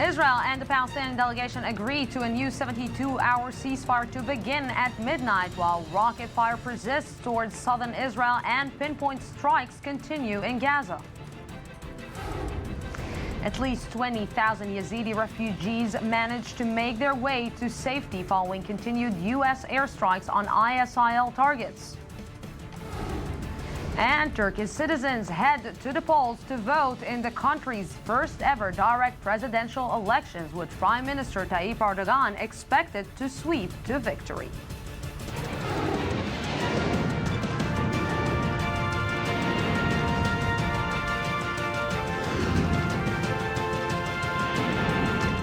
Israel and the Palestinian delegation agreed to a new 72-hour ceasefire to begin at midnight, while rocket fire persists towards southern Israel and pinpoint strikes continue in Gaza. At least 20,000 Yazidi refugees managed to make their way to safety following continued U.S. airstrikes on ISIL targets. And Turkish citizens head to the polls to vote in the country's first ever direct presidential elections, with Prime Minister Tayyip Erdogan expected to sweep to victory.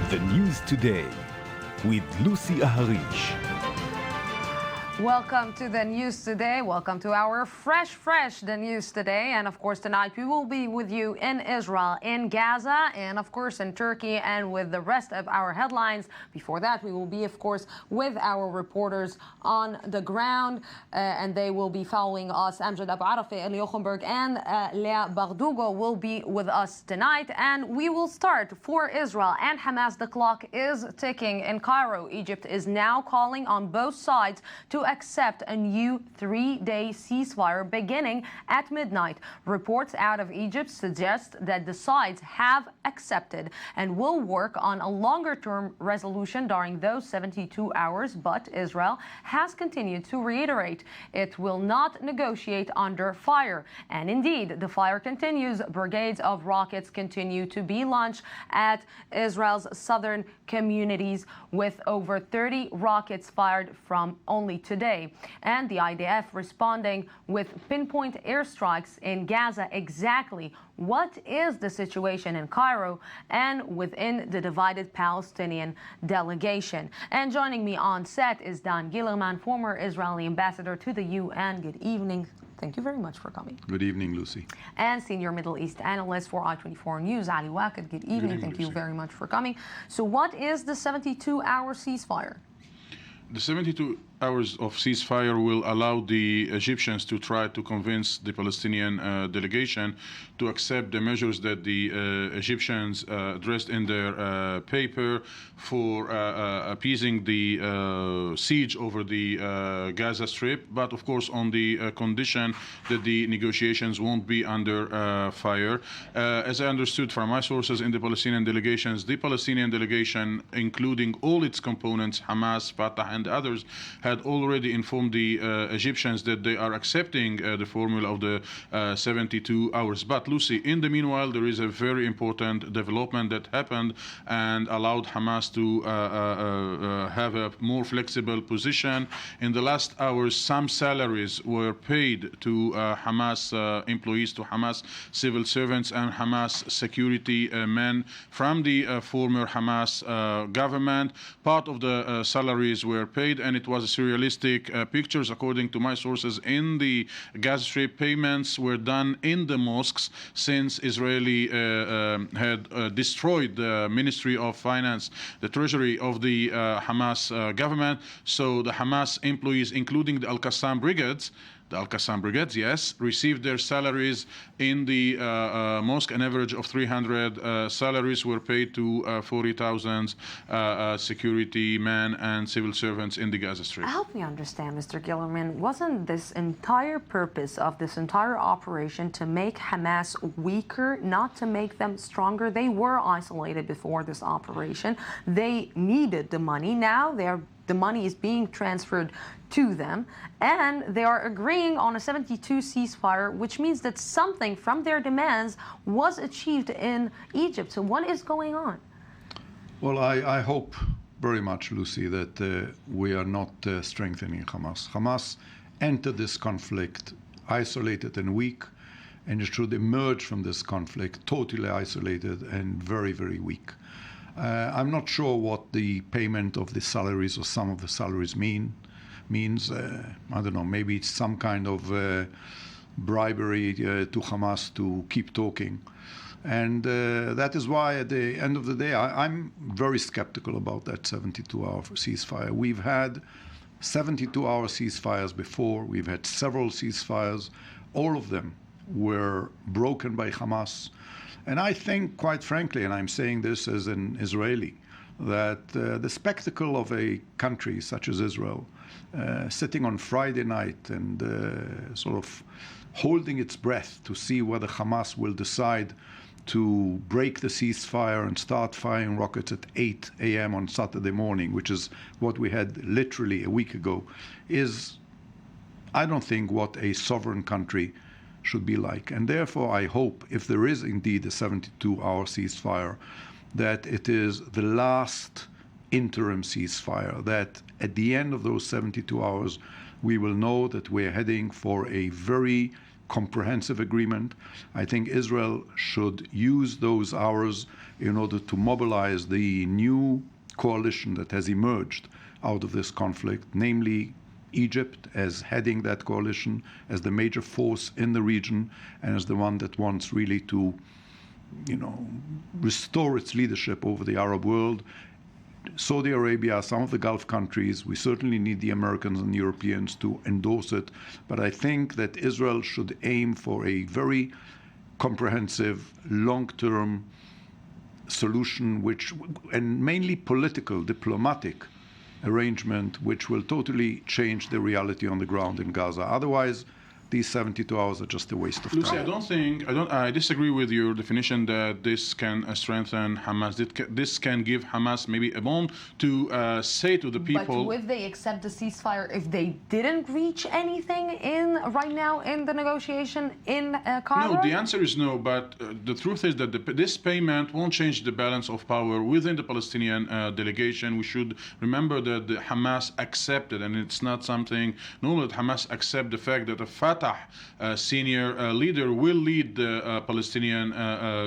The News Today with Lucy Aharish. Welcome to the News Today. Welcome to our fresh the News Today. And of course, tonight we will be with you in Israel, in Gaza, and of course in Turkey, and with the rest of our headlines. Before that, we will be, of course, with our reporters on the ground, and they will be following us. Amjad Abu Arafi, Eli Ochenberg, and Lea Bardugo will be with us tonight. And we will start for Israel and Hamas. The clock is ticking in Cairo. Egypt is now calling on both sides to accept a new 3-day ceasefire beginning at midnight. Reports out of Egypt suggest that the sides have accepted and will work on a longer-term resolution during those 72 hours, but Israel has continued to reiterate it will not negotiate under fire. And indeed, the fire continues. Brigades of rockets continue to be launched at Israel's southern communities, with over 30 rockets fired from only today. And the IDF responding with pinpoint airstrikes in Gaza. Exactly what is the situation in Cairo and within the divided Palestinian delegation? And joining me on set is Dan Gillerman, former Israeli ambassador to the UN. Good evening. Thank you very much for coming. Good evening, Lucy. And senior Middle East analyst for I-24 News, Ali Waqid. Good evening. Thank you very much for coming. So what is the 72-hour ceasefire? The 72 hours of ceasefire will allow the Egyptians to try to convince the Palestinian delegation to accept the measures that the Egyptians addressed in their paper for appeasing the siege over the Gaza Strip, but of course on the condition that the negotiations won't be under fire. As I understood from my sources in the Palestinian delegation, including all its components, Hamas, Fatah, and others, had already informed the Egyptians that they are accepting the formula of the 72 hours. But Lucy, in the meanwhile, there is a very important development that happened and allowed Hamas to have a more flexible position. In the last hours, some salaries were paid to Hamas employees, to Hamas civil servants and Hamas security men from the former Hamas government. Part of the salaries were paid, and it was surrealistic pictures. According to my sources in the Gaza Strip, payments were done in the mosques, since Israeli had destroyed the Ministry of Finance, the treasury of the Hamas government. So the Hamas employees, including the Al-Qassam brigades, yes, received their salaries in the mosque. An average of 300 salaries were paid to 40,000 security men and civil servants in the Gaza Strip. Help me understand, Mr. Gillerman, wasn't this entire purpose of this entire operation to make Hamas weaker, not to make them stronger? They were isolated before this operation. They needed the money. Now the money is being transferred to them, and they are agreeing on a 72 ceasefire, which means that something from their demands was achieved in Egypt. So what is going on? Well, I hope very much, Lucy, that we are not strengthening Hamas. Hamas entered this conflict isolated and weak, and it should emerge from this conflict totally isolated and very, very weak. I'm not sure what the payment of the salaries or some of the salaries means. I don't know, maybe it's some kind of bribery to Hamas to keep talking. And that is why at the end of the day, I'm very skeptical about that 72-hour ceasefire. We've had 72-hour ceasefires before. We've had several ceasefires. All of them were broken by Hamas. And I think, quite frankly, and I'm saying this as an Israeli, that the spectacle of a country such as Israel sitting on Friday night and sort of holding its breath to see whether Hamas will decide to break the ceasefire and start firing rockets at 8 a.m. on Saturday morning, which is what we had literally a week ago, is, I don't think, what a sovereign country should be like. And therefore, I hope, if there is indeed a 72-hour ceasefire, that it is the last interim ceasefire, that at the end of those 72 hours, we will know that we're heading for a very comprehensive agreement. I think Israel should use those hours in order to mobilize the new coalition that has emerged out of this conflict, namely Egypt as heading that coalition, as the major force in the region, and as the one that wants really to, restore its leadership over the Arab world. Saudi Arabia, some of the Gulf countries, we certainly need the Americans and Europeans to endorse it. But I think that Israel should aim for a very comprehensive, long-term solution, and mainly political, diplomatic arrangement, which will totally change the reality on the ground in Gaza. Otherwise, these 72 hours are just a waste of Lucy, time. I disagree with your definition that this can strengthen Hamas. This can give Hamas maybe a bone to say to the people. But would they accept the ceasefire if they didn't reach anything right now in the negotiation in Cairo? No, the answer is no. But the truth is that this payment won't change the balance of power within the Palestinian delegation. We should remember that the Hamas accepted, and it's not something normal, that Hamas accept the fact that a Fatah senior leader will lead the Palestinian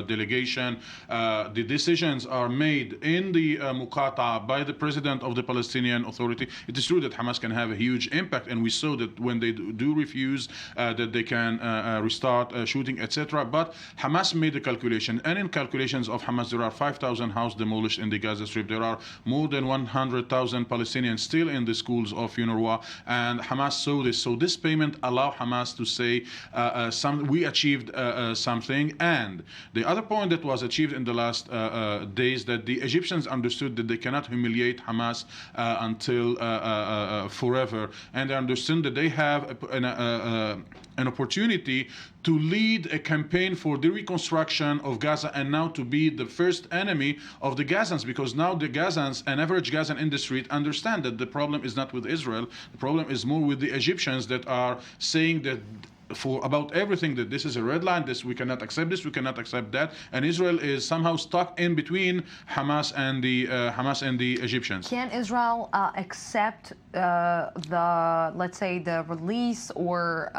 delegation. The decisions are made in the Muqata by the president of the Palestinian Authority. It is true that Hamas can have a huge impact, and we saw that when they do refuse, that they can restart shooting, etc. But Hamas made the calculation, and in calculations of Hamas, there are 5,000 houses demolished in the Gaza Strip. There are more than 100,000 Palestinians still in the schools of UNRWA, and Hamas saw this. So this payment allowed Hamas to say we achieved something. And the other point that was achieved in the last days, that the Egyptians understood that they cannot humiliate Hamas until forever, and they understood that they have an opportunity to lead a campaign for the reconstruction of Gaza, and now to be the first enemy of the Gazans, because now the Gazans, an average Gazan in the street, understand that the problem is not with Israel. The problem is more with the Egyptians that are saying that about everything, that this is a red line, we cannot accept this, we cannot accept that, and Israel is somehow stuck in between Hamas and the Egyptians. Can Israel accept let's say the release or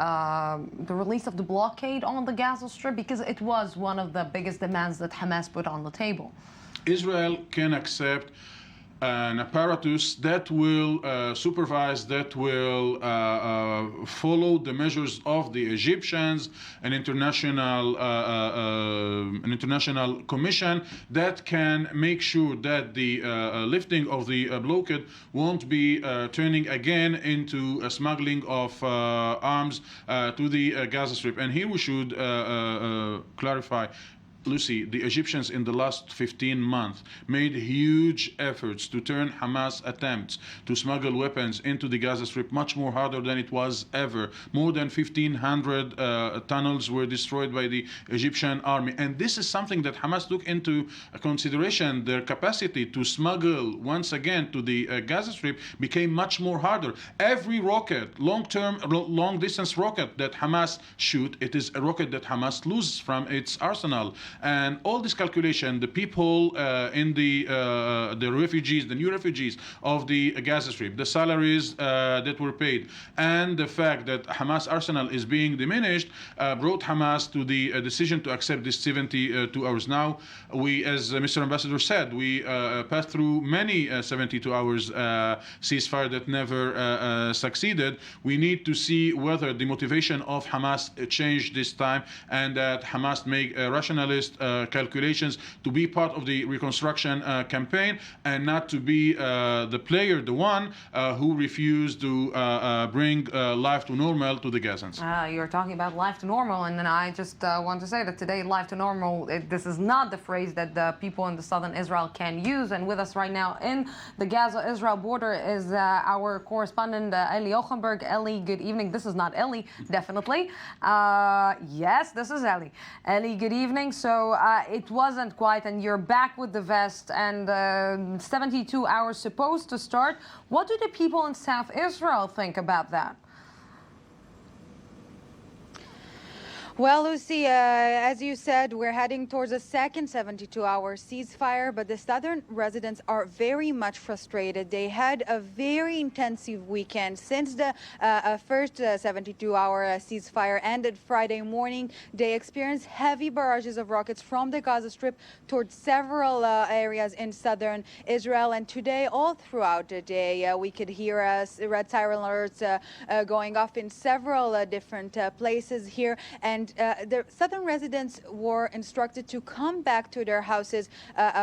the release of the blockade on the Gaza Strip, because it was one of the biggest demands that Hamas put on the table? Israel can accept an apparatus that will supervise, that will follow the measures of the Egyptians, an international commission that can make sure that the lifting of the blockade won't be turning again into a smuggling of arms to the Gaza Strip. And here we should clarify, Lucy, the Egyptians in the last 15 months made huge efforts to turn Hamas attempts to smuggle weapons into the Gaza Strip much more harder than it was ever. More than 1,500 tunnels were destroyed by the Egyptian army. And this is something that Hamas took into consideration. Their capacity to smuggle once again to the Gaza Strip became much more harder. Every rocket, long-distance rocket that Hamas shoot, it is a rocket that Hamas loses from its arsenal. And all this calculation, the people in the refugees, the new refugees of the Gaza Strip, the salaries that were paid, and the fact that Hamas arsenal is being diminished, brought Hamas to the decision to accept this 72 hours. Now, we, as Mr. Ambassador said, we passed through many 72 hours ceasefire that never succeeded. We need to see whether the motivation of Hamas changed this time, and that Hamas make a rationalist just calculations to be part of the reconstruction campaign and not to be the player, the one who refused to bring life to normal to the Gazans. You're talking about life to normal, and then I just want to say that today, life to normal, this is not the phrase that the people in the southern Israel can use. And with us right now in the Gaza-Israel border is our correspondent, Eli Ochenberg. Eli, good evening. This is not Eli, definitely. Yes, this is Eli. Eli, good evening. So it wasn't quite, and you're back with the vest, and 72 hours supposed to start. What do the people in South Israel think about that? Well, Lucy, as you said, we're heading towards a second 72-hour ceasefire, but the southern residents are very much frustrated. They had a very intensive weekend. Since the first 72-hour ceasefire ended Friday morning, they experienced heavy barrages of rockets from the Gaza Strip towards several areas in southern Israel. And today, all throughout the day, we could hear red siren alerts going off in several different places here. And the southern residents were instructed to come back to their houses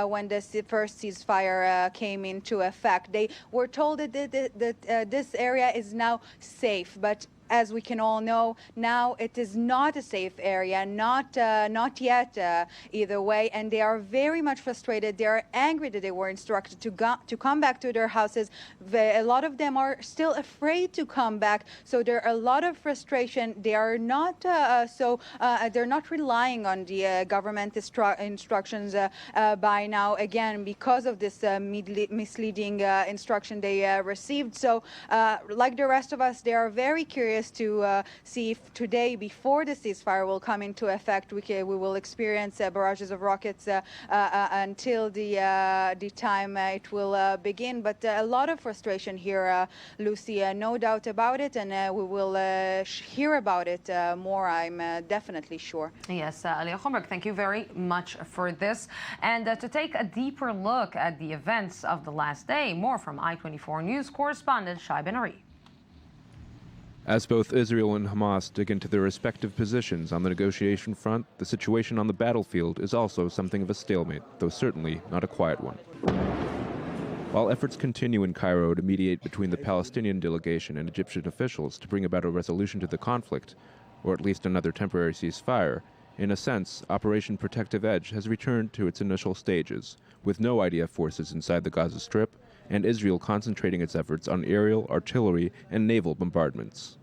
when the first ceasefire came into effect. They were told that this area is now safe, but as we can all know, now it is not a safe area, not yet either way, and they are very much frustrated. They are angry that they were instructed to come back to their houses. A lot of them are still afraid to come back, so there are a lot of frustration. They are not they're not relying on the government instructions by now, again, because of this misleading instruction they received. So like the rest of us, they are very curious to see if today, before the ceasefire will come into effect, we will experience barrages of rockets until the time it will begin. But a lot of frustration here, Lucy, no doubt about it, and we will hear about it more, I'm definitely sure. Yes, Eli Ochenberg, thank you very much for this. And to take a deeper look at the events of the last day, more from I-24 News correspondent Shai Ben-Ari. As both Israel and Hamas dig into their respective positions on the negotiation front, the situation on the battlefield is also something of a stalemate, though certainly not a quiet one. While efforts continue in Cairo to mediate between the Palestinian delegation and Egyptian officials to bring about a resolution to the conflict, or at least another temporary ceasefire, in a sense, Operation Protective Edge has returned to its initial stages, with no IDF forces inside the Gaza Strip, and Israel concentrating its efforts on aerial, artillery, and naval bombardments.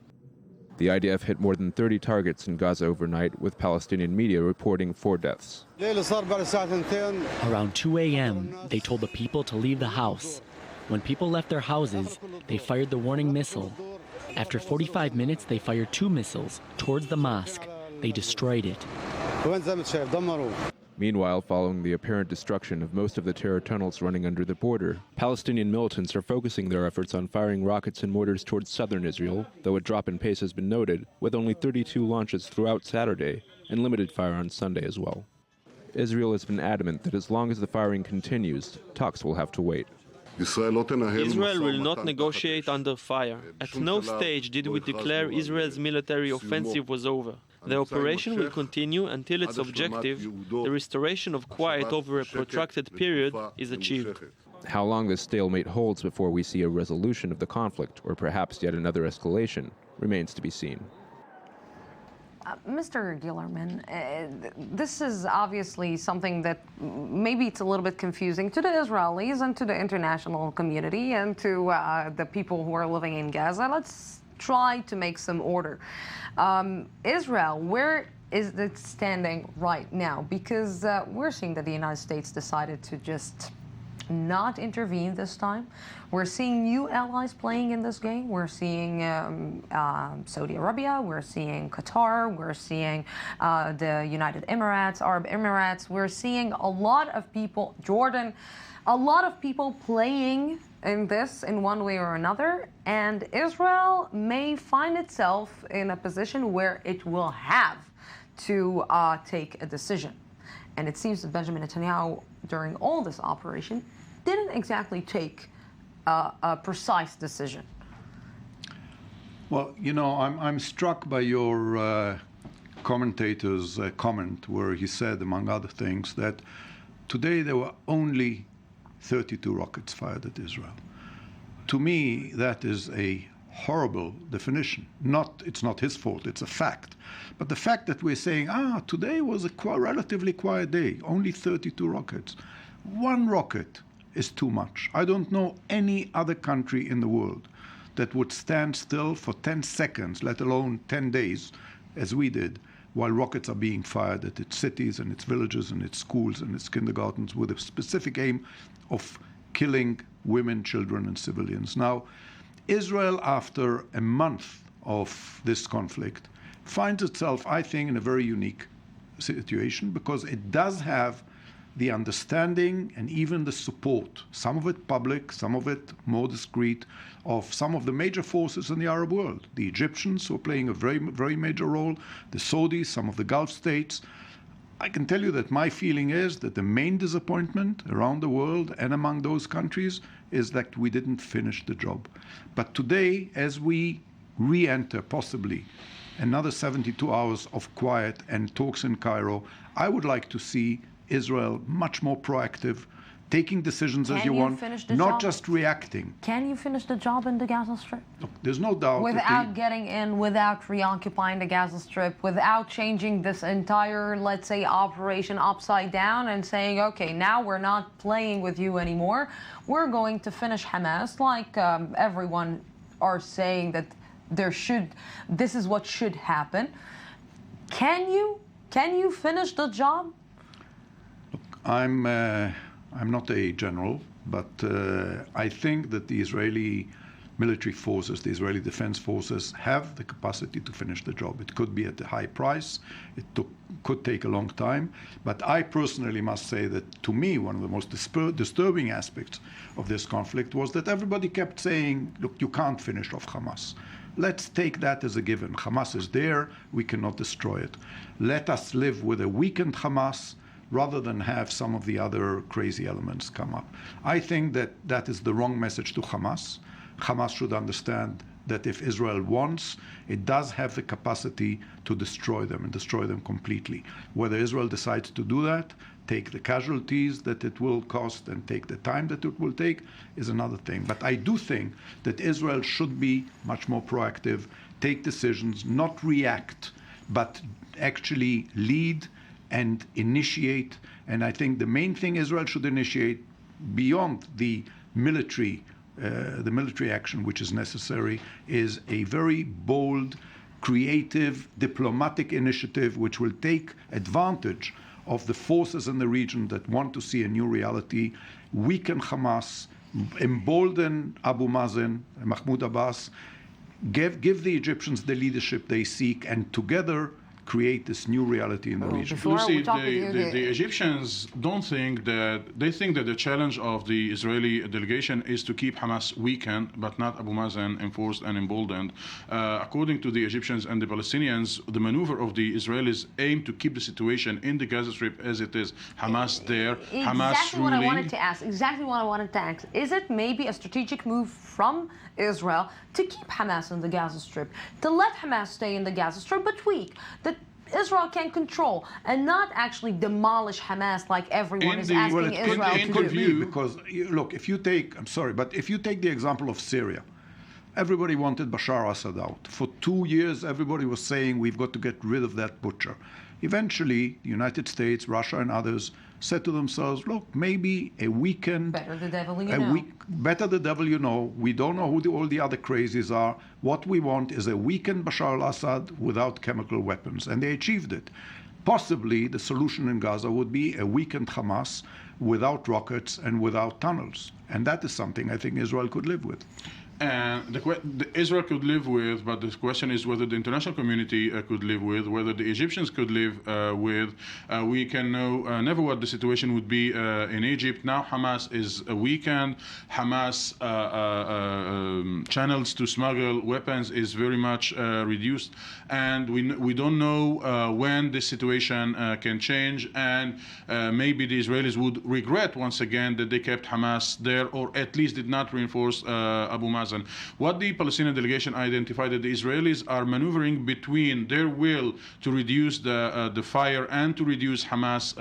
The IDF hit more than 30 targets in Gaza overnight, with Palestinian media reporting 4 deaths. Around 2 a.m., they told the people to leave the house. When people left their houses, they fired the warning missile. After 45 minutes, they fired 2 missiles towards the mosque. They destroyed it. Meanwhile, following the apparent destruction of most of the terror tunnels running under the border, Palestinian militants are focusing their efforts on firing rockets and mortars towards southern Israel, though a drop in pace has been noted, with only 32 launches throughout Saturday and limited fire on Sunday as well. Israel has been adamant that as long as the firing continues, talks will have to wait. Israel will not negotiate under fire. At no stage did we declare Israel's military offensive was over. The operation will continue until its objective, the restoration of quiet over a protracted period, is achieved. How long this stalemate holds before we see a resolution of the conflict, or perhaps yet another escalation, remains to be seen. Mr. Gillerman, this is obviously something that maybe it's a little bit confusing to the Israelis and to the international community and to the people who are living in Gaza. Let's try to make some order. Israel, where is it standing right now? Because we're seeing that the United States decided to just not intervene this time. We're seeing new allies playing in this game. We're seeing Saudi Arabia, we're seeing Qatar, we're seeing the United Emirates, Arab Emirates. We're seeing a lot of people, Jordan, a lot of people playing in this in one way or another, and Israel may find itself in a position where it will have to take a decision. And it seems that Benjamin Netanyahu, during all this operation, didn't exactly take a precise decision. Well, you know, I'm struck by your commentator's comment where he said, among other things, that today there were only 32 rockets fired at Israel. To me, that is a horrible definition. It's not his fault, it's a fact. But the fact that we're saying, today was a relatively quiet day, only 32 rockets. One rocket is too much. I don't know any other country in the world that would stand still for 10 seconds, let alone 10 days, as we did, while rockets are being fired at its cities and its villages and its schools and its kindergartens with a specific aim of killing women, children, and civilians. Now, Israel, after a month of this conflict, finds itself, I think, in a very unique situation because it does have the understanding and even the support, some of it public, some of it more discreet, of some of the major forces in the Arab world. The Egyptians, who are playing a very, very major role, the Saudis, some of the Gulf states. I can tell you that my feeling is that the main disappointment around the world and among those countries is that we didn't finish the job. But today, as we re-enter possibly another 72 hours of quiet and talks in Cairo, I would like to see Israel much more proactive, taking decisions as you want, not just reacting. Can you finish the job in the Gaza Strip? Look, there's no doubt. Without getting in, without reoccupying the Gaza Strip, without changing this entire, let's say, operation upside down and saying, okay, now we're not playing with you anymore. We're going to finish Hamas, like everyone are saying that this is what should happen. Can you finish the job? Look, I'm not a general, but I think that the Israeli military forces, the Israeli defense forces, have the capacity to finish the job. It could be at a high price. It could take a long time. But I personally must say that, to me, one of the most disturbing aspects of this conflict was that everybody kept saying, look, you can't finish off Hamas. Let's take that as a given. Hamas is there. We cannot destroy it. Let us live with a weakened Hamas rather than have some of the other crazy elements come up. I think that that is the wrong message to Hamas. Hamas should understand that if Israel wants, it does have the capacity to destroy them and destroy them completely. Whether Israel decides to do that, take the casualties that it will cost and take the time that it will take is another thing. But I do think that Israel should be much more proactive, take decisions, not react, but actually lead and initiate. And I think the main thing Israel should initiate, beyond the military action which is necessary, is a very bold, creative, diplomatic initiative which will take advantage of the forces in the region that want to see a new reality, weaken Hamas, embolden Abu Mazen, Mahmoud Abbas, give the Egyptians the leadership they seek, and together create this new reality in the region. Lucy, the Egyptians think that the challenge of the Israeli delegation is to keep Hamas weakened, but not Abu Mazen enforced and emboldened. According to the Egyptians and the Palestinians, the maneuver of the Israelis aim to keep the situation in the Gaza Strip as it is. Hamas there, Hamas Exactly ruling. what I wanted to ask. Exactly what I wanted to ask. Is it maybe a strategic move from Israel to keep Hamas in the Gaza Strip, to let Hamas stay in the Gaza Strip, but weak, that Israel can control and not actually demolish Hamas like everyone is asking Israel to do? Because, look, if you take the example of Syria, everybody wanted Bashar Assad out. For 2 years, everybody was saying we've got to get rid of that butcher. Eventually, the United States, Russia, and others said to themselves, look, maybe a weakened... Better the devil you know. Better the devil you know. We don't know who all the other crazies are. What we want is a weakened Bashar al-Assad without chemical weapons. And they achieved it. Possibly the solution in Gaza would be a weakened Hamas without rockets and without tunnels. And that is something I think Israel could live with. And Israel could live with, but the question is whether the international community could live with, whether the Egyptians could live with. We can know never what the situation would be in Egypt. Now Hamas is weakened. Hamas channels to smuggle weapons is very much reduced. And we don't know when this situation can change. And maybe the Israelis would regret once again that they kept Hamas there, or at least did not reinforce Abu Mazen Mazen. What the Palestinian delegation identified that the Israelis are maneuvering between their will to reduce the fire and to reduce Hamas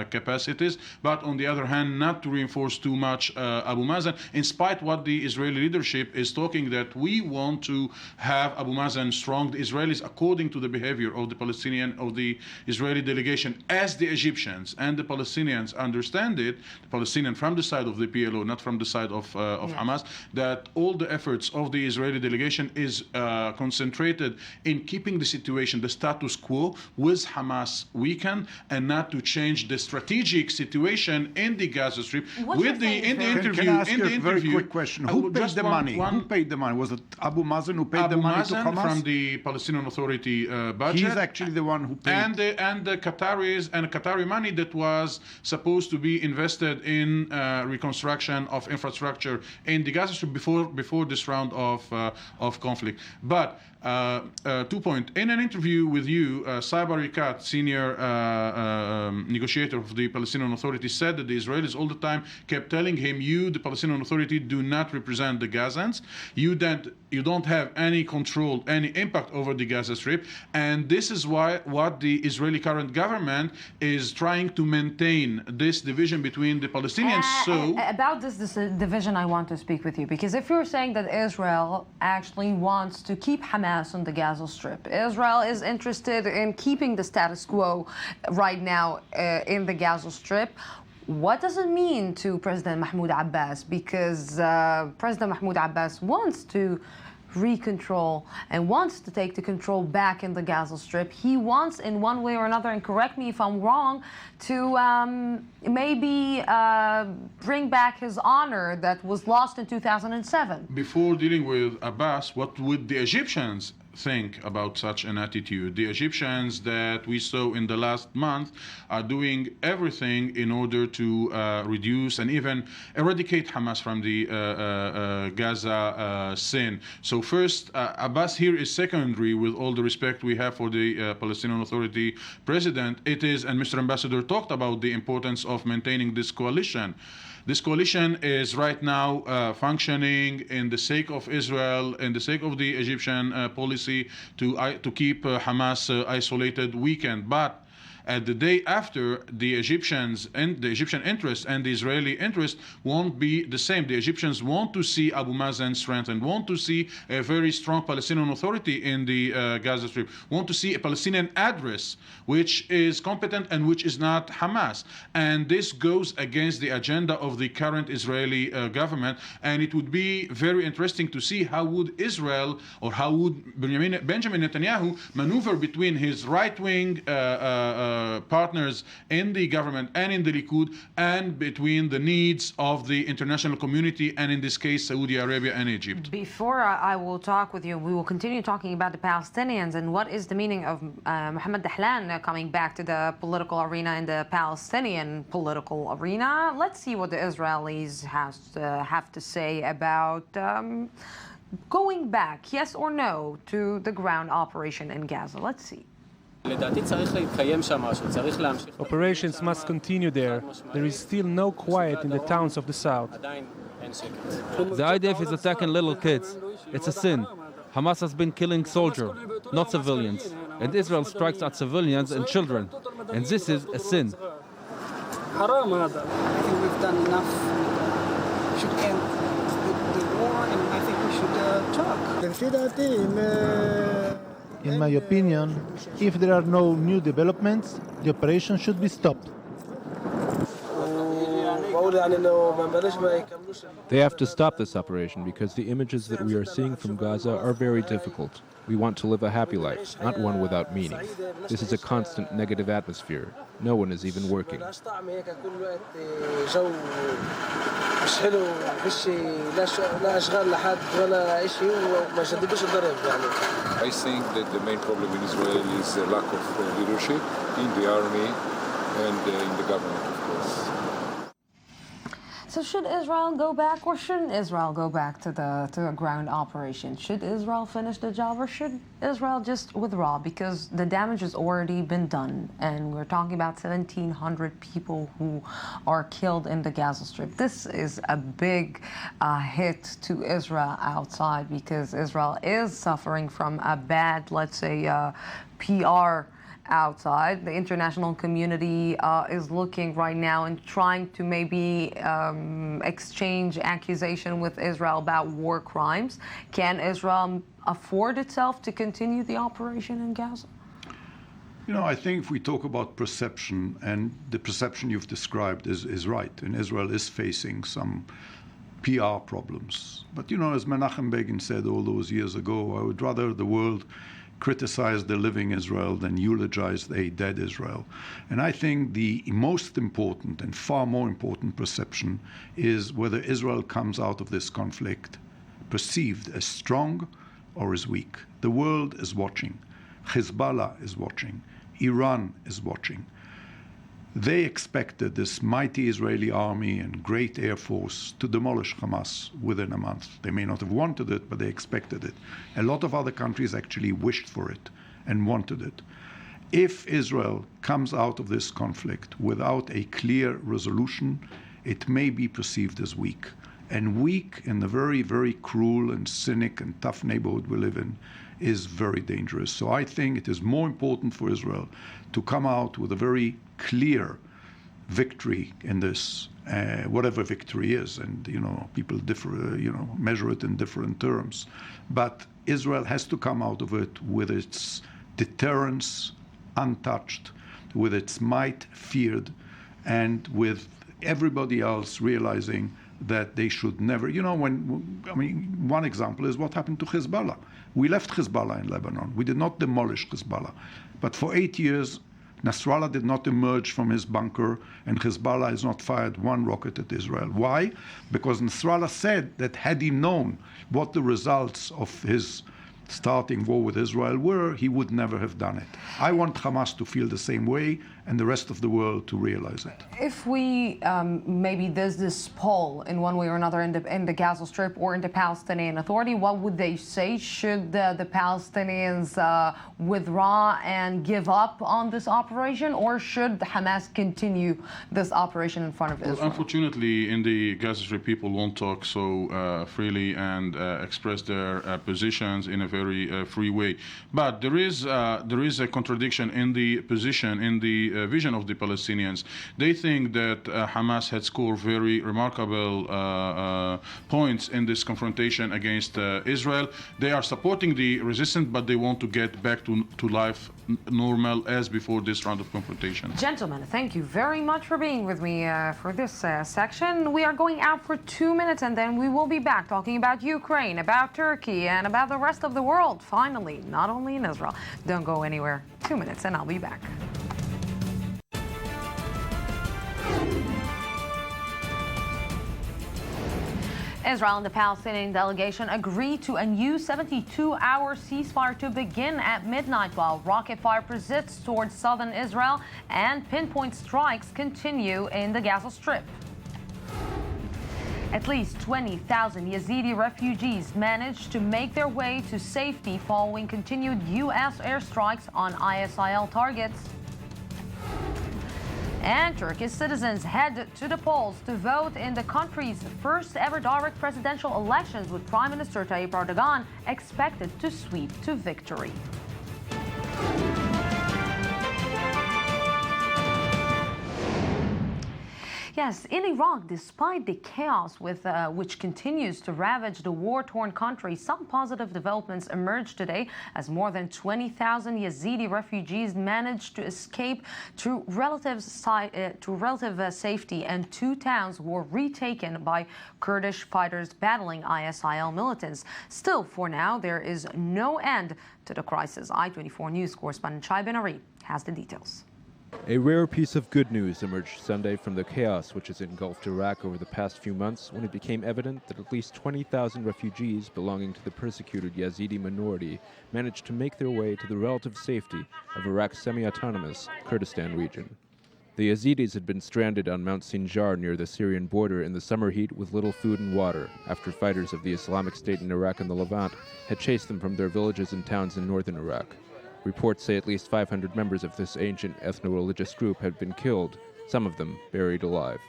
capacities, but on the other hand, not to reinforce too much Abu Mazen, in spite what the Israeli leadership is talking that we want to have Abu Mazen strong. The Israelis, according to the behavior of the Israeli delegation, as the Egyptians and the Palestinians understand it, the Palestinian from the side of the PLO, not from the side of Hamas, that all the efforts of the Israeli delegation is concentrated in keeping the situation, the status quo, with Hamas weakened, and not to change the strategic situation in the Gaza Strip. With the interview, can I ask you a very quick question? Who paid the money? Who paid the money? Was it Abu Mazen who paid the money to Hamas? From the Palestinian Authority budget. He's actually the one who paid. And the Qataris and Qatari money that was supposed to be invested in reconstruction of infrastructure in the Gaza Strip before this round of conflict. But 2 points. In an interview with you, Saib Arikat, senior negotiator of the Palestinian Authority, said that the Israelis all the time kept telling him, you, the Palestinian Authority, do not represent the Gazans. You don't have any control, any impact over the Gaza Strip. And this is what the Israeli current government is trying to maintain, this division between the Palestinians. About this division, I want to speak with you, because if you're saying that Israel actually wants to keep Hamas on the Gaza Strip, Israel is interested in keeping the status quo right now in the Gaza Strip, what does it mean to President Mahmoud Abbas? Because President Mahmoud Abbas wants to recontrol and wants to take the control back in the Gaza Strip. He wants, in one way or another, and correct me if I'm wrong, to maybe bring back his honor that was lost in 2007. Before dealing with Abbas, what would the Egyptians think about such an attitude? The Egyptians that we saw in the last month are doing everything in order to reduce and even eradicate Hamas from the Gaza scene. So first, Abbas here is secondary, with all the respect we have for the Palestinian Authority president. It is, and Mr. Ambassador talked about the importance of maintaining this coalition. This coalition is right now functioning in the sake of Israel, in the sake of the Egyptian policy to keep Hamas isolated, weakened. But at the day after, the Egyptians and the Egyptian interest and the Israeli interest won't be the same. The Egyptians want to see Abu Mazen strengthened, want to see a very strong Palestinian Authority in the Gaza Strip, want to see a Palestinian address which is competent and which is not Hamas. And this goes against the agenda of the current Israeli government. And it would be very interesting to see how would Israel, or how would Benjamin Netanyahu maneuver between his right-wing partners in the government and in the Likud, and between the needs of the international community, and in this case Saudi Arabia and Egypt. Before I will talk with you, we will continue talking about the Palestinians and what is the meaning of Mohammed Dahlan coming back to the political arena in the Palestinian political arena. Let's see what the Israelis have to say about going back, yes or no, to the ground operation in Gaza. Let's see. Operations must continue there. There is still no quiet in the towns of the south. The IDF is attacking little kids. It's a sin. Hamas has been killing soldiers, not civilians. And Israel strikes at civilians and children. And this is a sin. I think we've done enough. We should end the war, and I think we should talk. In my opinion, if there are no new developments, the operation should be stopped. They have to stop this operation because the images that we are seeing from Gaza are very difficult. We want to live a happy life, not one without meaning. This is a constant negative atmosphere. No one is even working. I think that the main problem in Israel is the lack of leadership in the army and in the government, of course. So should Israel go back, or shouldn't Israel go back to a ground operation? Should Israel finish the job, or should Israel just withdraw? Because the damage has already been done, and we're talking about 1,700 people who are killed in the Gaza Strip. This is a big hit to Israel outside, because Israel is suffering from a bad, let's say, PR outside. The international community is looking right now and trying to maybe exchange accusation with Israel about war crimes. Can Israel afford itself to continue the operation in Gaza? You know, I think if we talk about perception, and the perception you've described is right, and Israel is facing some PR problems. But, you know, as Menachem Begin said all those years ago, I would rather the world criticize the living Israel than eulogize a dead Israel. And I think the most important and far more important perception is whether Israel comes out of this conflict perceived as strong or as weak. The world is watching. Hezbollah is watching. Iran is watching. They expected this mighty Israeli army and great air force to demolish Hamas within a month. They may not have wanted it, but they expected it. A lot of other countries actually wished for it and wanted it. If Israel comes out of this conflict without a clear resolution, it may be perceived as weak. And weak in the very, very cruel and cynic and tough neighborhood we live in is very dangerous. So I think it is more important for Israel to come out with a very clear victory in this, whatever victory is. And, you know, people differ, measure it in different terms. But Israel has to come out of it with its deterrence untouched, with its might feared, and with everybody else realizing that they should never, one example is what happened to Hezbollah. We left Hezbollah in Lebanon. We did not demolish Hezbollah. But for 8 years, Nasrallah did not emerge from his bunker, and Hezbollah has not fired one rocket at Israel. Why? Because Nasrallah said that had he known what the results of his starting war with Israel were, he would never have done it. I want Hamas to feel the same way, and the rest of the world to realize it. If we maybe there's this poll in one way or another in the Gaza Strip or in the Palestinian Authority, what would they say? Should the Palestinians withdraw and give up on this operation, or should Hamas continue this operation in front of Israel? Well, unfortunately, in the Gaza Strip, people won't talk so freely and express their positions in a very free way. But there is a contradiction in the position, in the vision of the Palestinians. They think that Hamas had scored very remarkable points in this confrontation against Israel. They are supporting the resistance, but they want to get back to life normal as before this round of confrontation. Gentlemen, thank you very much for being with me for this section. We are going out for 2 minutes, and then we will be back talking about Ukraine, about Turkey, and about the rest of the world, finally, not only in Israel. Don't go anywhere. 2 minutes, and I'll be back. Israel and the Palestinian delegation agreed to a new 72-hour ceasefire to begin at midnight, while rocket fire persists towards southern Israel and pinpoint strikes continue in the Gaza Strip. At least 20,000 Yazidi refugees managed to make their way to safety following continued U.S. airstrikes on ISIL targets. And Turkish citizens head to the polls to vote in the country's first ever direct presidential elections, with Prime Minister Tayyip Erdogan expected to sweep to victory. Yes, in Iraq, despite the chaos which continues to ravage the war-torn country, some positive developments emerged today as more than 20,000 Yazidi refugees managed to escape to relative safety, and 2 towns were retaken by Kurdish fighters battling ISIL militants. Still, for now, there is no end to the crisis. I-24 News correspondent Shai Ben-Ari has the details. A rare piece of good news emerged Sunday from the chaos which has engulfed Iraq over the past few months, when it became evident that at least 20,000 refugees belonging to the persecuted Yazidi minority managed to make their way to the relative safety of Iraq's semi-autonomous Kurdistan region. The Yazidis had been stranded on Mount Sinjar near the Syrian border in the summer heat with little food and water after fighters of the Islamic State in Iraq and the Levant had chased them from their villages and towns in northern Iraq. Reports say at least 500 members of this ancient ethno-religious group had been killed, some of them buried alive.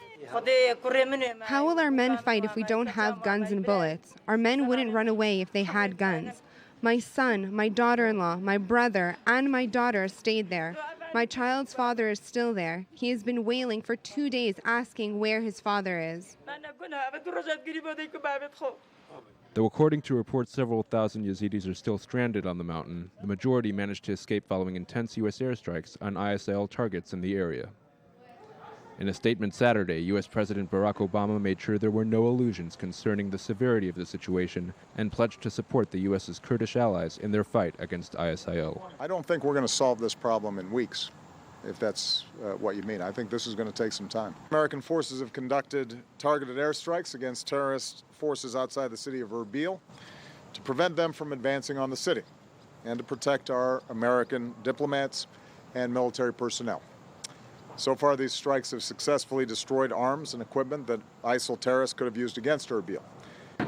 How will our men fight if we don't have guns and bullets? Our men wouldn't run away if they had guns. My son, my daughter-in-law, my brother, and my daughter stayed there. My child's father is still there. He has been wailing for 2 days asking where his father is. Though according to reports several thousand Yazidis are still stranded on the mountain, the majority managed to escape following intense U.S. airstrikes on ISIL targets in the area. In a statement Saturday, U.S. President Barack Obama made sure there were no illusions concerning the severity of the situation and pledged to support the U.S.'s Kurdish allies in their fight against ISIL. I don't think we're going to solve this problem in weeks, if that's what you mean. I think this is going to take some time. American forces have conducted targeted airstrikes against terrorist forces outside the city of Erbil to prevent them from advancing on the city and to protect our American diplomats and military personnel. So far, these strikes have successfully destroyed arms and equipment that ISIL terrorists could have used against Erbil.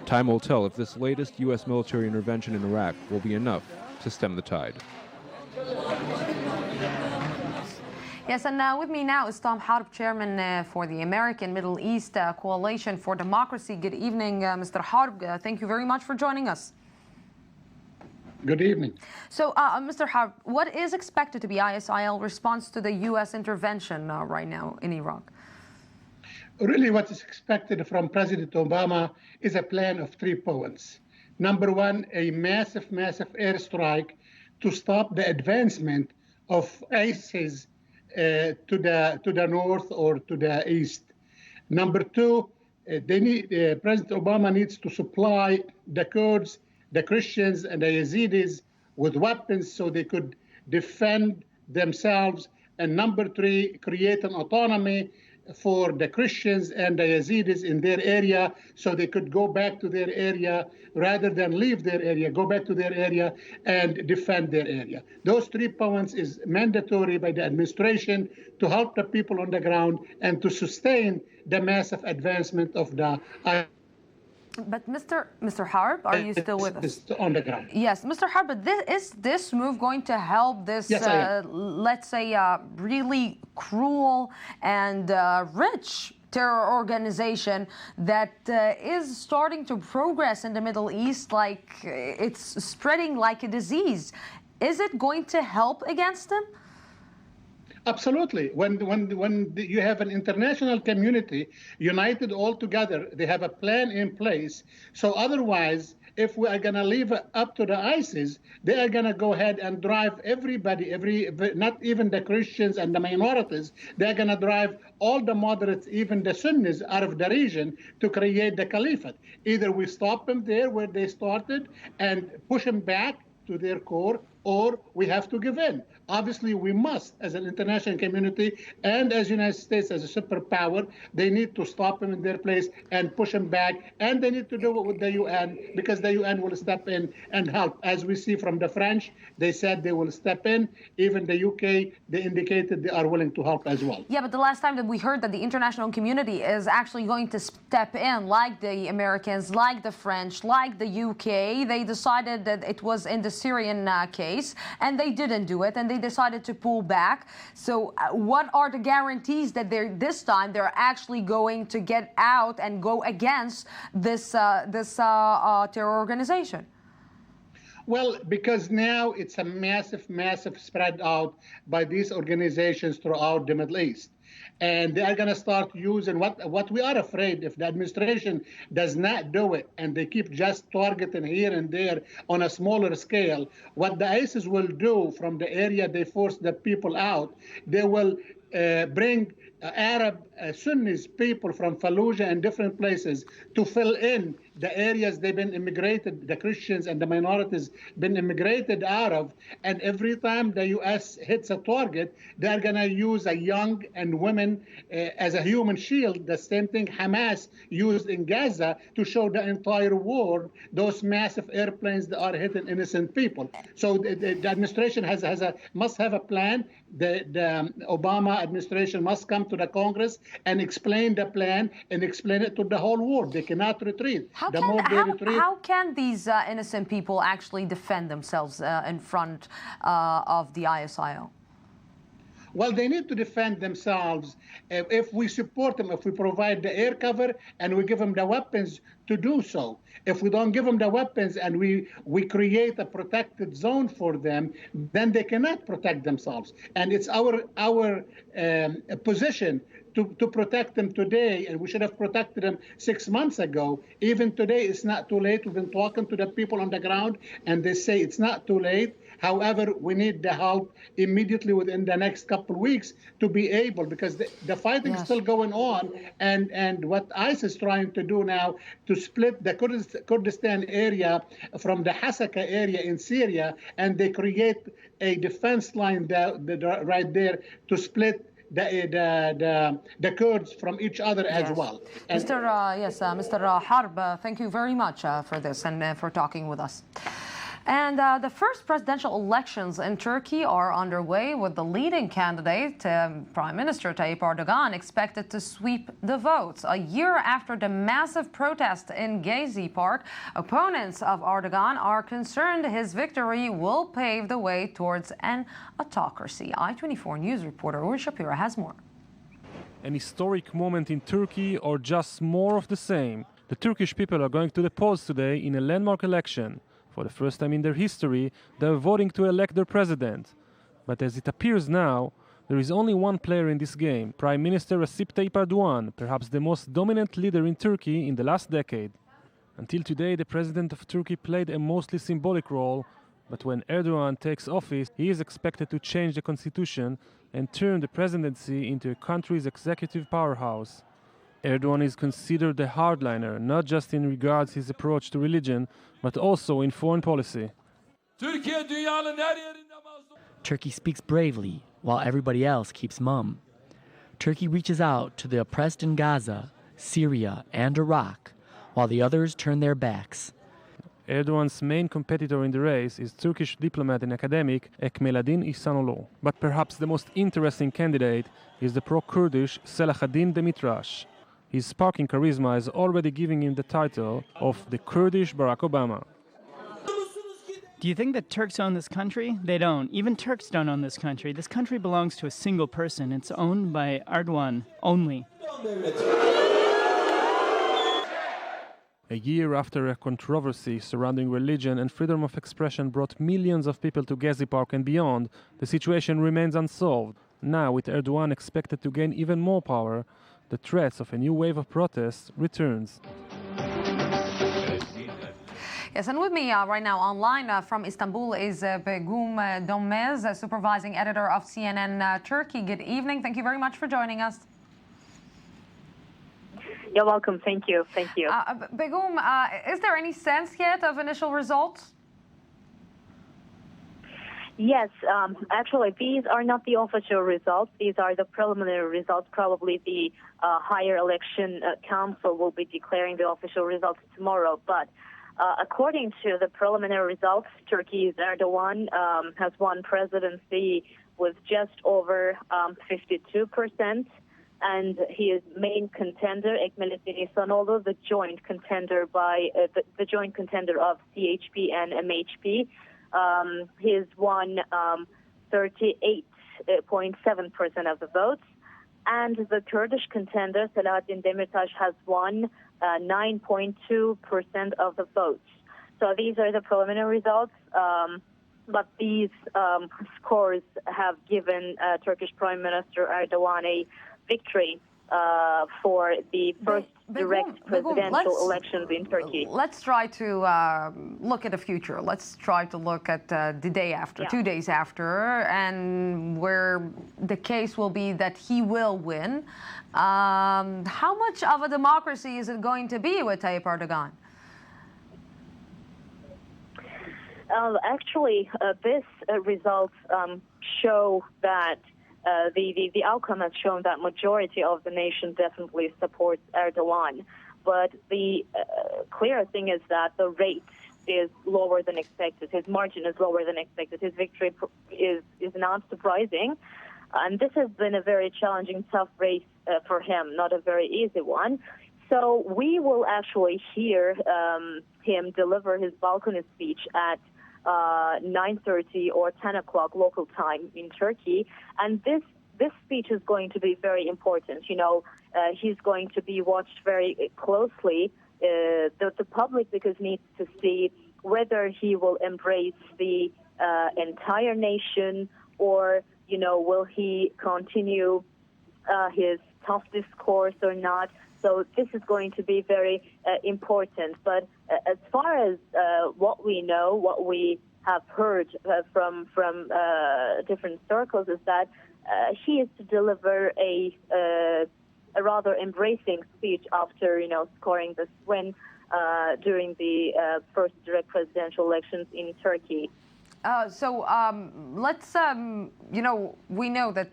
Time will tell if this latest U.S. military intervention in Iraq will be enough to stem the tide. Yes, and with me now is Tom Harb, chairman for the American Middle East Coalition for Democracy. Good evening, Mr. Harb. Thank you very much for joining us. Good evening. So, Mr. Harb, what is expected to be ISIL response to the U.S. intervention right now in Iraq? Really, what is expected from President Obama is a plan of 3 points. Number one, a massive airstrike to stop the advancement of ISIS to the north or to the east. Number two, President Obama needs to supply the Kurds, the Christians, and the Yazidis with weapons so they could defend themselves. And number three, create an autonomy for the Christians and the Yazidis in their area so they could go back to their area rather than leave their area, go back to their area and defend their area. Those 3 points is mandatory by the administration to help the people on the ground and to sustain the massive advancement of the But Mr. Harb, are you still with us? On the ground. Yes, Mr. Harb, but is this move going to help this, yes, let's say, really cruel and rich terror organization that is starting to progress in the Middle East, like it's spreading like a disease? Is it going to help against them? Absolutely. When you have an international community united all together, they have a plan in place. So otherwise, if we are going to leave it up to the ISIS, they are going to go ahead and drive everybody, not even the Christians and the minorities. They're going to drive all the moderates, even the Sunnis, out of the region to create the caliphate. Either we stop them there where they started and push them back to their core, or we have to give in. Obviously, we must, as an international community and as United States as a superpower, they need to stop them in their place and push them back. And they need to do it with the UN, because the UN will step in and help. As we see from the French, they said they will step in. Even the UK, they indicated they are willing to help as well. Yeah, but the last time that we heard that the international community is actually going to step in, like the Americans, like the French, like the UK, they decided that it was in the Syrian case, and they didn't do it, and they decided to pull back. So what are the guarantees that this time they're actually going to get out and go against this terror organization? Well, because now it's a massive spread out by these organizations throughout the Middle East. And they are going to start using what we are afraid, if the administration does not do it and they keep just targeting here and there on a smaller scale, what the ISIS will do from the area they force the people out, they will bring Arab Sunnis people from Fallujah and different places to fill in the areas they've been immigrated, the Christians and the minorities been immigrated out of. And every time the U.S. hits a target, they're going to use a young and women as a human shield. The same thing Hamas used in Gaza to show the entire world those massive airplanes that are hitting innocent people. So the administration must have a plan. The Obama administration must come to the Congress and explain the plan and explain it to the whole world. They cannot retreat. How can these innocent people actually defend themselves in front of the ISIL? Well, they need to defend themselves if we support them, if we provide the air cover and we give them the weapons to do so. If we don't give them the weapons and we create a protected zone for them, then they cannot protect themselves. And it's our position to protect them today, and we should have protected them 6 months ago. Even today, it's not too late. We've been talking to the people on the ground, and they say it's not too late. However, we need the help immediately within the next couple of weeks to be able, because the fighting is still going on, and what ISIS is trying to do now to split the Kurdistan area from the Hasaka area in Syria, and they create a defense line right there to split the Kurds from each other as well. And Mr. Harb, thank you very much for this and for talking with us. And the first presidential elections in Turkey are underway, with the leading candidate, Prime Minister Tayyip Erdogan, expected to sweep the votes. A year after the massive protest in Gezi Park, opponents of Erdogan are concerned his victory will pave the way towards an autocracy. I-24 News reporter Uri Shapira has more. An historic moment in Turkey, or just more of the same? The Turkish people are going to the polls today in a landmark election. For the first time in their history, they are voting to elect their president. But as it appears now, there is only one player in this game, Prime Minister Recep Tayyip Erdogan, perhaps the most dominant leader in Turkey in the last decade. Until today, the president of Turkey played a mostly symbolic role, but when Erdogan takes office, he is expected to change the constitution and turn the presidency into a country's executive powerhouse. Erdogan is considered a hardliner, not just in regards his approach to religion, but also in foreign policy. Turkey speaks bravely, while everybody else keeps mum. Turkey reaches out to the oppressed in Gaza, Syria, and Iraq, while the others turn their backs. Erdogan's main competitor in the race is Turkish diplomat and academic Ekmeladin Ihsanoglu. But perhaps the most interesting candidate is the pro-Kurdish Selahattin Demirtas. His sparking charisma is already giving him the title of the Kurdish Barack Obama. Do you think that Turks own this country? They don't. Even Turks don't own this country. This country belongs to a single person. It's owned by Erdogan only. A year after a controversy surrounding religion and freedom of expression brought millions of people to Gezi Park and beyond, the situation remains unsolved. Now, with Erdogan expected to gain even more power, the threats of a new wave of protests returns. Yes, and with me right now online from Istanbul is Begum Donmez, supervising editor of CNN Turkey. Good evening. Thank you very much for joining us. You're welcome. Thank you. Thank you. Begum, is there any sense yet of initial results? Yes, actually, these are not the official results. These are the preliminary results. Probably the higher election council will be declaring the official results tomorrow. But according to the preliminary results, Turkey's Erdogan has won presidency with just over 52%. And his main contender, Ekmeladin Ihsanoglu, the joint contender of CHP and MHP, he's won 38.7% of the votes, and the Kurdish contender Selahattin Demirtas has won 9.2% of the votes. So these are the preliminary results, but these scores have given Turkish Prime Minister Erdogan a victory. for the first direct presidential elections in Turkey. Let's try to look at the future. Let's try to look at the day after, 2 days after, and where the case will be that he will win. How much of a democracy is it going to be with Tayyip Erdogan? Actually, this results show that the outcome has shown that majority of the nation definitely supports Erdogan. But the clear thing is that the rate is lower than expected. His margin is lower than expected. His victory is not surprising. And this has been a very challenging, tough race for him, not a very easy one. So we will actually hear him deliver his balcony speech at 9:30 or 10 o'clock local time in Turkey. And this speech is going to be very important. You know, he's going to be watched very closely, the public, because needs to see whether he will embrace the entire nation, or, you know, will he continue his tough discourse or not. So this is going to be very important. But as far as what we know, what we have heard from different circles, is that he is to deliver a rather embracing speech after, you know, scoring this win during the first direct presidential elections in Turkey. So let's, you know, we know that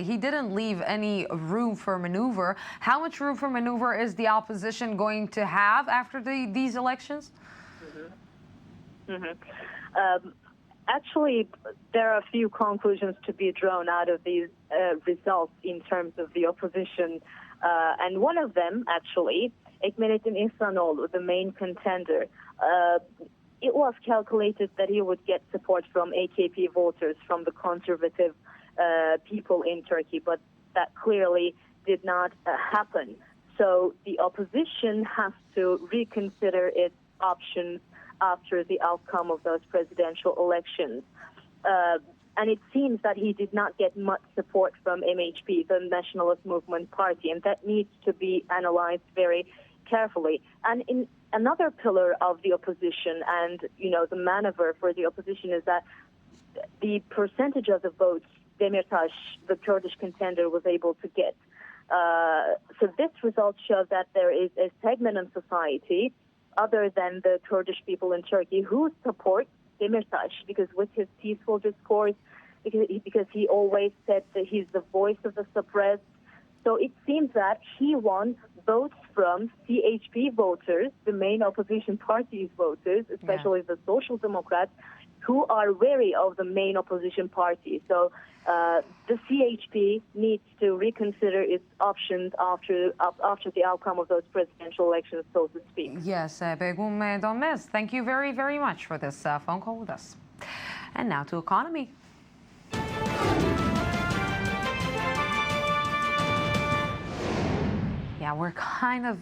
he didn't leave any room for maneuver. How much room for maneuver is the opposition going to have after these elections? Actually, there are a few conclusions to be drawn out of these results in terms of the opposition. And one of them, actually, Ekmelettin İhsanoğlu, the main contender, it was calculated that he would get support from AKP voters, from the conservative people in Turkey, but that clearly did not happen. So the opposition has to reconsider its options after the outcome of those presidential elections. And it seems that he did not get much support from MHP, the Nationalist Movement Party, and that needs to be analyzed very carefully. And in another pillar of the opposition, and, you know, the maneuver for the opposition, is that the percentage of the votes Demirtas, the Kurdish contender, was able to get. So this result shows that there is a segment in society, other than the Kurdish people in Turkey, who support Demirtas, because with his peaceful discourse, because he always said that he's the voice of the suppressed. So it seems that he won votes from CHP voters, the main opposition party's voters, especially the Social Democrats, who are wary of the main opposition party. So the CHP needs to reconsider its options after the outcome of those presidential elections, so to speak. Yes, Begum Donmez, thank you very, very much for this phone call with us. And now to economy. Yeah, we're kind of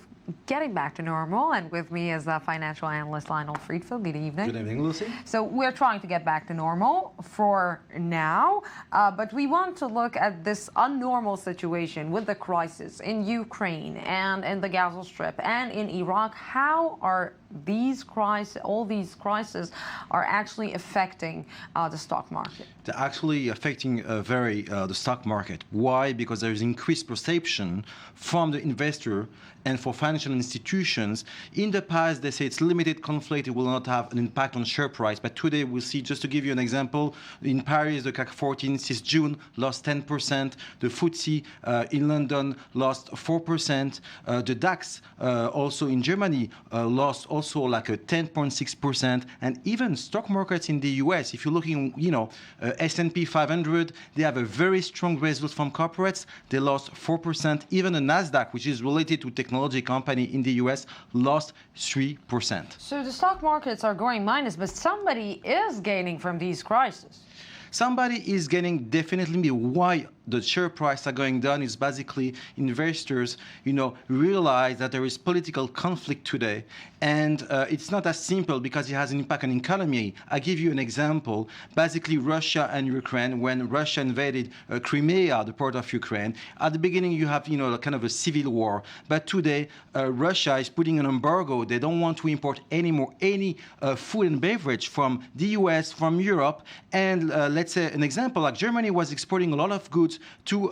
getting back to normal, and with me is financial analyst Lionel Friedfield. Good evening. Good evening, Lucy. So we're trying to get back to normal for now, but we want to look at this unnormal situation with the crisis in Ukraine and in the Gaza Strip and in Iraq. How are all these crises are actually affecting the stock market? They're actually affecting the stock market. Why? Because there is increased perception from the investor and for financial institutions. In the past, they say it's limited conflict, it will not have an impact on share price. But today, we'll see, just to give you an example, in Paris, the CAC 14 since June lost 10%. The FTSE in London lost 4%. The DAX also in Germany lost also like a 10.6%. And even stock markets in the US, if you're looking, S&P 500, they have a very strong result from corporates. They lost 4%. Even the NASDAQ, which is related to technology company in the US, lost 3%. So the stock markets are going minus, but somebody is gaining from these crises. somebody is getting definitely why the share price are going down is basically investors, realize that there is political conflict today, and it's not as simple because it has an impact on the economy. I give you an example. Basically, Russia and Ukraine, when Russia invaded Crimea, the port of Ukraine, at the beginning you have, kind of a civil war. But today, Russia is putting an embargo. They don't want to import anymore any food and beverage from the US, from Europe, and let's say an example, like Germany was exporting a lot of goods to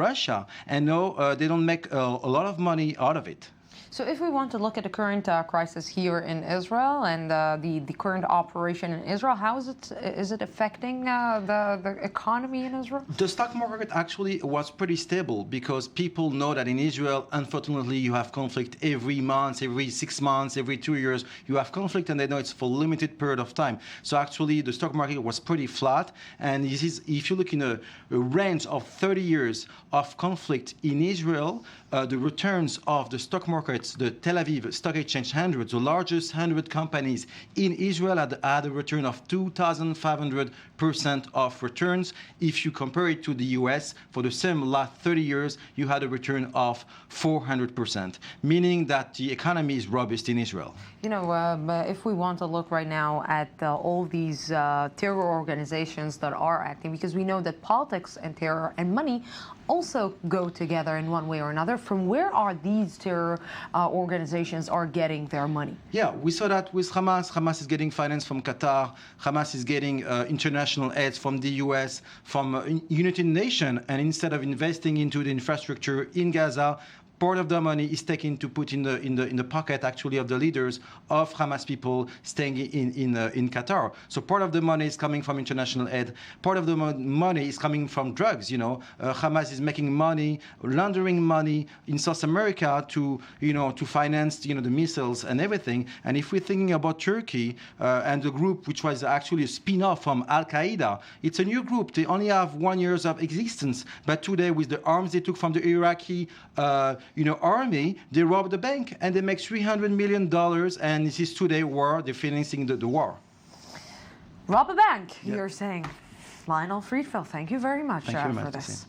Russia, and now they don't make a lot of money out of it. So if we want to look at the current crisis here in Israel and the current operation in Israel, how is it affecting the economy in Israel? The stock market actually was pretty stable because people know that in Israel, unfortunately, you have conflict every month, every 6 months, every 2 years. You have conflict, and they know it's for a limited period of time. So actually, the stock market was pretty flat. And this is, if you look in a range of 30 years of conflict in Israel, the returns of the stock markets, the Tel Aviv Stock Exchange 100, the largest 100 companies in Israel, had a return of 2,500% of returns. If you compare it to the US, for the same last 30 years, you had a return of 400%, meaning that the economy is robust in Israel. If we want to look right now at all these terror organizations that are acting, because we know that politics and terror and money also go together in one way or another. From where are these terror organizations are getting their money? Yeah, we saw that with Hamas. Hamas is getting finance from Qatar. Hamas is getting international aids from the US, from United Nations, and instead of investing into the infrastructure in Gaza, part of the money is taken to put in the pocket, actually, of the leaders of Hamas people staying in Qatar. So part of the money is coming from international aid. Part of the money is coming from drugs. Hamas is making money, laundering money in South America to finance the missiles and everything. And if we're thinking about Turkey and the group which was actually a spin-off from Al Qaeda, it's a new group. They only have 1 year of existence, but today with the arms they took from the Iraqi army, they robbed the bank and they make $300 million, and this is today war, they're financing the war. Rob a bank, you're saying. Lionel Friedfeld, thank you very much for this.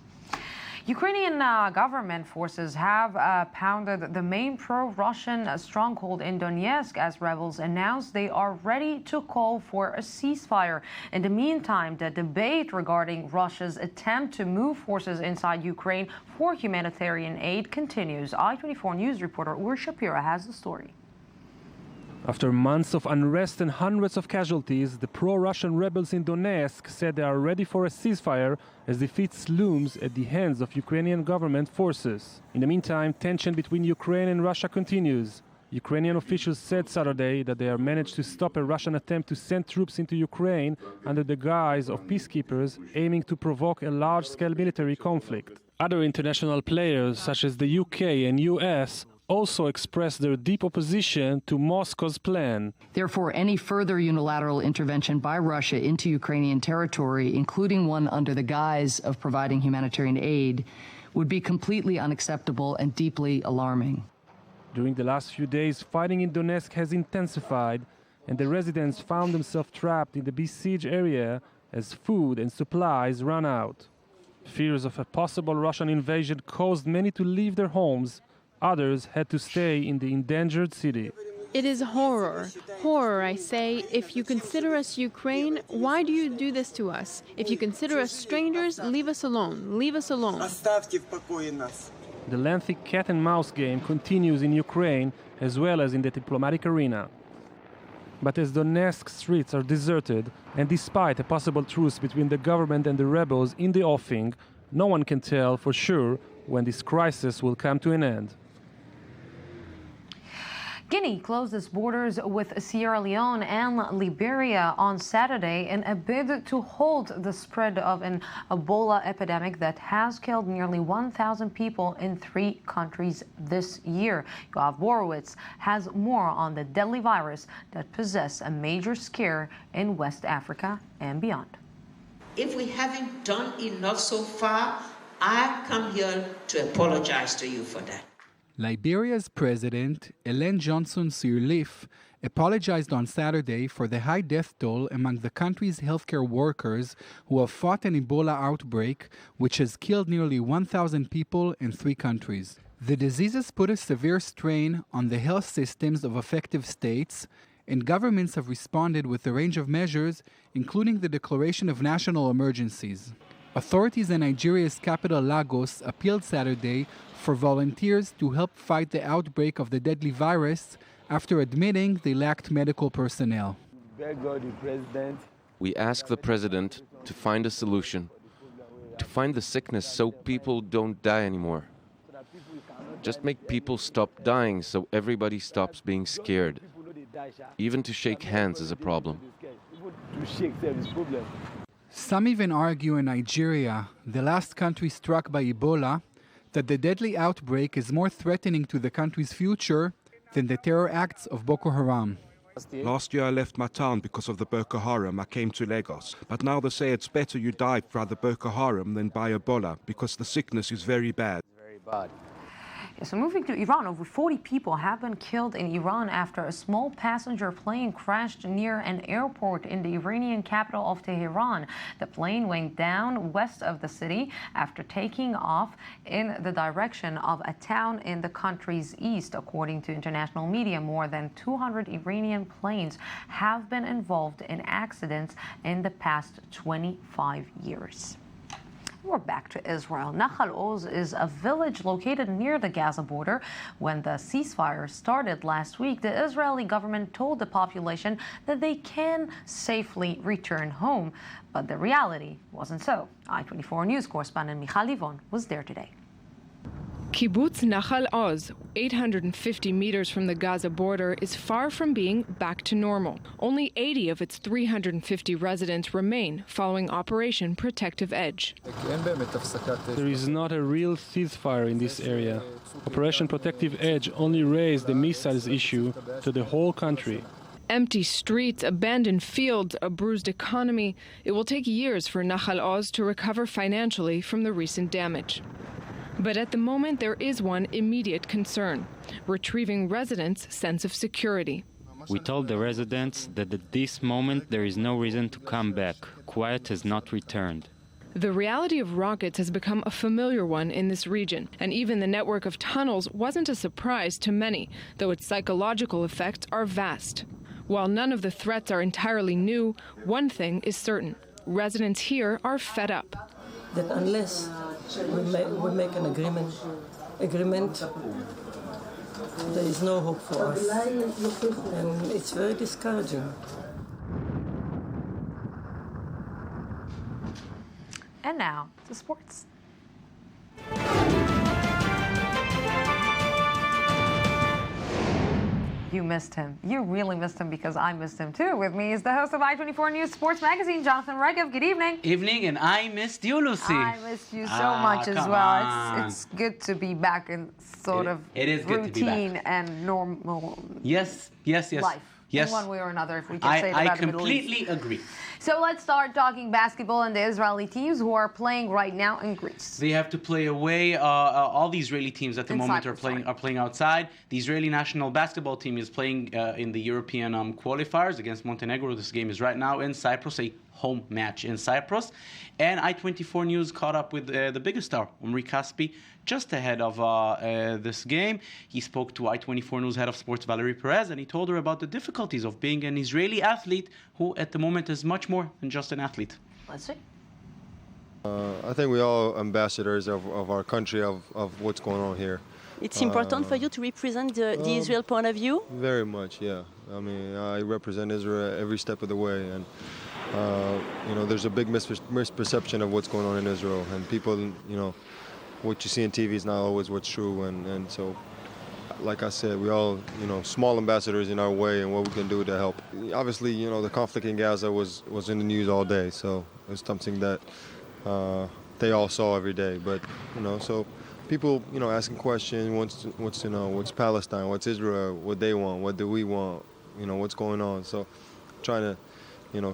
Ukrainian government forces have pounded the main pro-Russian stronghold in Donetsk as rebels announced they are ready to call for a ceasefire. In the meantime, the debate regarding Russia's attempt to move forces inside Ukraine for humanitarian aid continues. I-24 News reporter Ur Shapira has the story. After months of unrest and hundreds of casualties, the pro-Russian rebels in Donetsk said they are ready for a ceasefire as defeat looms at the hands of Ukrainian government forces. In the meantime, tension between Ukraine and Russia continues. Ukrainian officials said Saturday that they have managed to stop a Russian attempt to send troops into Ukraine under the guise of peacekeepers, aiming to provoke a large-scale military conflict. Other international players, such as the UK and US, also expressed their deep opposition to Moscow's plan. Therefore, any further unilateral intervention by Russia into Ukrainian territory, including one under the guise of providing humanitarian aid, would be completely unacceptable and deeply alarming. During the last few days, fighting in Donetsk has intensified, and the residents found themselves trapped in the besieged area as food and supplies ran out. Fears of a possible Russian invasion caused many to leave their homes. Others had to stay in the endangered city. It is horror. Horror, I say. If you consider us Ukraine, why do you do this to us? If you consider us strangers, leave us alone. Leave us alone. The lengthy cat-and-mouse game continues in Ukraine as well as in the diplomatic arena. But as Donetsk streets are deserted, and despite a possible truce between the government and the rebels in the offing, no one can tell for sure when this crisis will come to an end. Guinea closed its borders with Sierra Leone and Liberia on Saturday in a bid to halt the spread of an Ebola epidemic that has killed nearly 1,000 people in 3 countries this year. Yoav Borowitz has more on the deadly virus that possesses a major scare in West Africa and beyond. If we haven't done enough so far, I come here to apologize to you for that. Liberia's president, Ellen Johnson Sirleaf, apologized on Saturday for the high death toll among the country's healthcare workers who have fought an Ebola outbreak, which has killed nearly 1,000 people in 3 countries. The disease has put a severe strain on the health systems of affected states, and governments have responded with a range of measures, including the declaration of national emergencies. Authorities in Nigeria's capital Lagos appealed Saturday for volunteers to help fight the outbreak of the deadly virus after admitting they lacked medical personnel. We ask the president to find a solution, to find the sickness so people don't die anymore. Just make people stop dying so everybody stops being scared. Even to shake hands is a problem. Some even argue in Nigeria, the last country struck by Ebola, that the deadly outbreak is more threatening to the country's future than the terror acts of Boko Haram. Last year I left my town because of the Boko Haram. I came to Lagos. But now they say it's better you die by the Boko Haram than by Ebola because the sickness is very bad. So moving to Iran, over 40 people have been killed in Iran after a small passenger plane crashed near an airport in the Iranian capital of Tehran. The plane went down west of the city after taking off in the direction of a town in the country's east. According to international media, more than 200 Iranian planes have been involved in accidents in the past 25 years. We're back to Israel. Nahal Oz is a village located near the Gaza border. When the ceasefire started last week, the Israeli government told the population that they can safely return home. But the reality wasn't so. I-24 News correspondent Michal Livon was there today. Kibbutz Nahal Oz, 850 meters from the Gaza border, is far from being back to normal. Only 80 of its 350 residents remain following Operation Protective Edge. There is not a real ceasefire in this area. Operation Protective Edge only raised the missiles issue to the whole country. Empty streets, abandoned fields, a bruised economy. It will take years for Nahal Oz to recover financially from the recent damage. But at the moment, there is one immediate concern: retrieving residents' sense of security. We told the residents that at this moment there is no reason to come back. Quiet has not returned. The reality of rockets has become a familiar one in this region, and even the network of tunnels wasn't a surprise to many, though its psychological effects are vast. While none of the threats are entirely new, one thing is certain: residents here are fed up. That unless we make an agreement, there is no hope for us. And it's very discouraging. And now to sports. You missed him. You really missed him because I missed him too. With me is the host of I-24 News Sports Magazine, Jonathan Regev. Good evening. Evening, and I missed you, Lucy. I missed you so much as well. It's good to be back in sort of routine and normal Yes. life. Yes. In one way or another, if we can say that about the Middle East. I completely agree. So let's start talking basketball and the Israeli teams who are playing right now in Greece. They have to play away. All the Israeli teams at the moment are Cyprus, playing outside. The Israeli national basketball team is playing in the European qualifiers against Montenegro. This game is right now in Cyprus, a home match in Cyprus. And I-24 News caught up with the biggest star, Omri Caspi, just ahead of this game. He spoke to I-24 News head of sports Valerie Perez, and he told her about the difficulties of being an Israeli athlete who at the moment is much more than just an athlete. Let's see. I think we're all ambassadors of our country, of what's going on here. It's important for you to represent the Israel point of view? Very much, yeah. I mean, I represent Israel every step of the way, and there's a big misperception of what's going on in Israel, and people, what you see on TV is not always what's true, and so, like I said, we all, small ambassadors in our way and what we can do to help. Obviously, the conflict in Gaza was in the news all day, so it's something that they all saw every day. But, so people, asking questions, wants to know what's Palestine, what's Israel, what they want, what do we want, what's going on. So trying to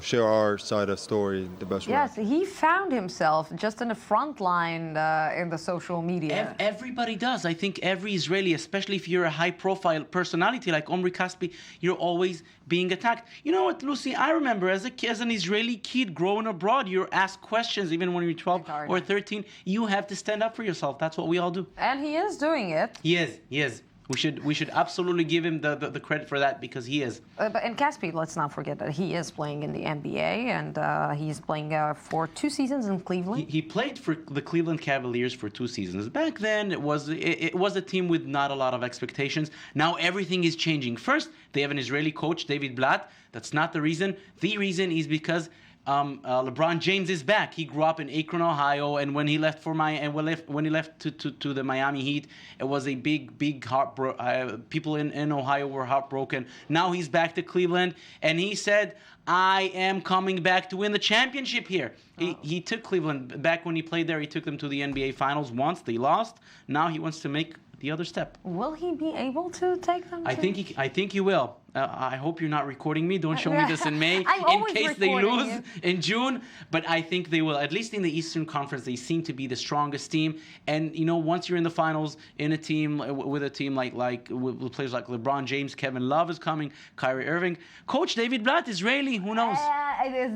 share our side of the story the best way. Yes, he found himself just in the front line in the social media. Everybody does. I think every Israeli, especially if you're a high-profile personality like Omri Caspi, you're always being attacked. You know what, Lucy? I remember as an Israeli kid growing abroad, you're asked questions even when you're 12 or 13. You have to stand up for yourself. That's what we all do. And he is doing it. He is. We should absolutely give him the credit for that because he is. But in Caspi, let's not forget that he is playing in the NBA and he's playing for 2 seasons in Cleveland. He played for the Cleveland Cavaliers for 2 seasons. Back then, it was a team with not a lot of expectations. Now everything is changing. First, they have an Israeli coach, David Blatt. That's not the reason. The reason is because LeBron James is back. He grew up in Akron, Ohio, and when he left when he left to the Miami Heat, it was a big heartbreak. People in Ohio were heartbroken. Now he's back to Cleveland, and he said, "I am coming back to win the championship here." He took Cleveland back when he played there. He took them to the NBA Finals once. They lost. Now he wants to make the other step. Will he be able to take them? I think he will. I hope you're not recording me. Don't show me this in May in case they lose in June. But I think they will. At least in the Eastern Conference, they seem to be the strongest team. And once you're in the finals, in a team with a team like with players like LeBron James, Kevin Love is coming, Kyrie Irving, Coach David Blatt, Israeli, who knows?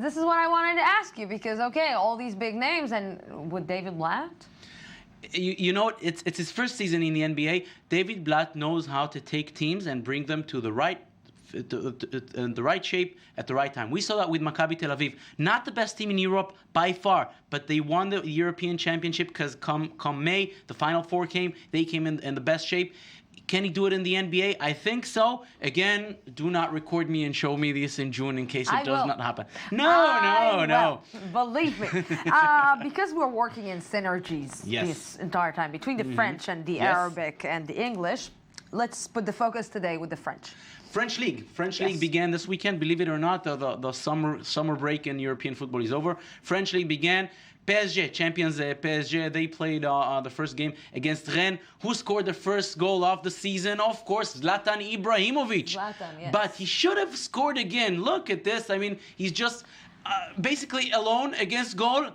This is what I wanted to ask you because all these big names, and with David Blatt. You know, it's his first season in the NBA. David Blatt knows how to take teams and bring them to the right shape at the right time. We saw that with Maccabi Tel Aviv. Not the best team in Europe by far, but they won the European Championship because come May, the Final Four came. They came in the best shape. Can he do it in the NBA? I think so. Again, do not record me and show me this in June in case it does not happen. No. Believe me. Because we're working in synergies this entire time between the French and the Arabic and the English, let's put the focus today with the French. French League began this weekend. Believe it or not, the summer break in European football is over. French League began. PSG, champions PSG, they played the first game against Rennes. Who scored the first goal of the season? Of course, Zlatan Ibrahimovic. But he should have scored again. Look at this. I mean, he's just basically alone against goal.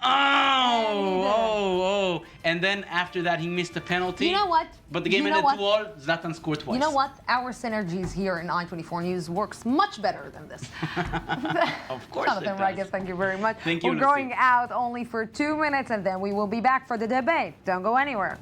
Oh. And then after that, he missed a penalty. You know what? But the game ended 2-2. Zlatan scored twice. You know what? Our synergies here in I-24 News works much better than this. Of course Jonathan Reges, thank you very much. Thank you, We're going out only for 2 minutes, and then we will be back for the debate. Don't go anywhere.